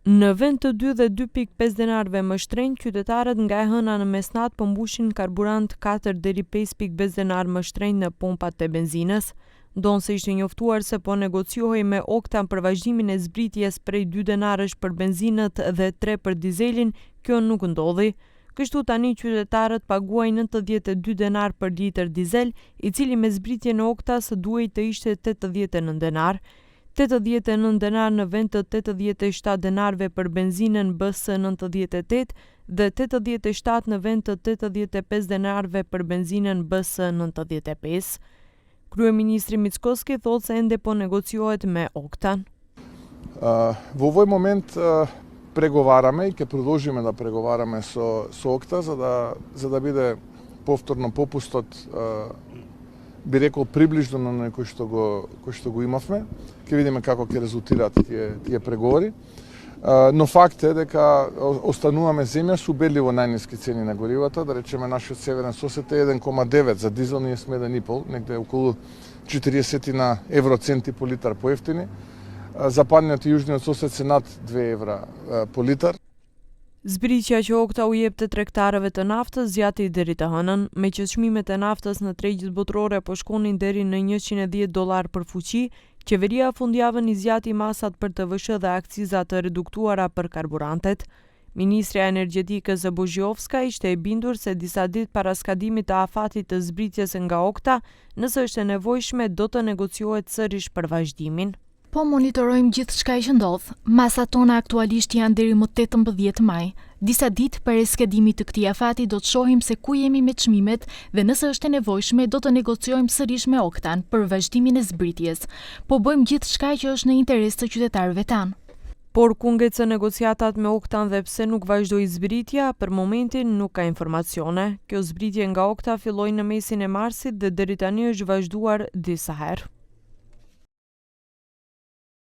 Në vend të 2 dhe 2.5 denarëve më shtrenjtë, qytetarët nga e hëna në mesnat po mbushin karburant 4 deri 5.5 denarë më shtrenjtë në pompat e benzinës. Ndonë se ishte njoftuar se po negociohej me Okta për vazhdimin e zbritjes prej 2 denarësh për benzinët dhe 3 për dizelin, kjo nuk ndodhi. Kështu tani qytetarët paguajnë 92 denar për litër dizel, i cili me zbritje në Oktas duhej të ishte 89 denar. 89 denar në vend të 87 denarve për benzinën BS 98 dhe 87 në vend të 85 denarve për benzinën BS 95. Kryeministri Mickoski thotë se ende po negociohet me Oktan. Во овој момент преговараме и ќе продолжиме да преговараме со Окта за да биде повторно попустот, би рекол приближно на некој што го имавме. Ќе видиме како ќе резултираат тие преговори. Но факт е дека остануваме земја со убедливо најниски цени на горивата, да речеме нашиот северен сосед е 1,9 за дизел, ние сме 1,5, негде околу 40 на евроценти по литар поевтини. Западниот и јужниот сосед се над 2 евра по литар. Zbritja që Okta u jep të tregtarëve të naftës zgjati deri të hënën, me që çmimet e naftës në tregjet botërore po shkonin deri në $110 për fuqi, qeveria fundjavën i zgjati masat për TVSH dhe akciza të reduktuara për karburantet. Ministrja e Energjetikës Buzhiovska ishte e bindur se disa ditë para skadimit të afatit të zbritjes nga Okta, nëse është e nevojshme, do të negociohet sërish për vazhdimin. Po monitorojmë gjithë shka që ndodh. Masat tona aktualisht janë deri më 18 maj. Disa ditë për skadimit të këtij afati do të shohim se ku jemi me çmimet dhe nëse është e nevojshme do të negociojmë sërish me Oktan për vazhdimin e zbritjes. Po bëjmë gjithë shka që është në interes të qytetarëve tanë. Por ku ngecën negociatat me Oktan dhe pse nuk vazhdoi zbritja, për momentin nuk ka informacione. Kjo zbritje nga Okta filloi në mesin e marsit dhe deri tani është vazhduar disa herë.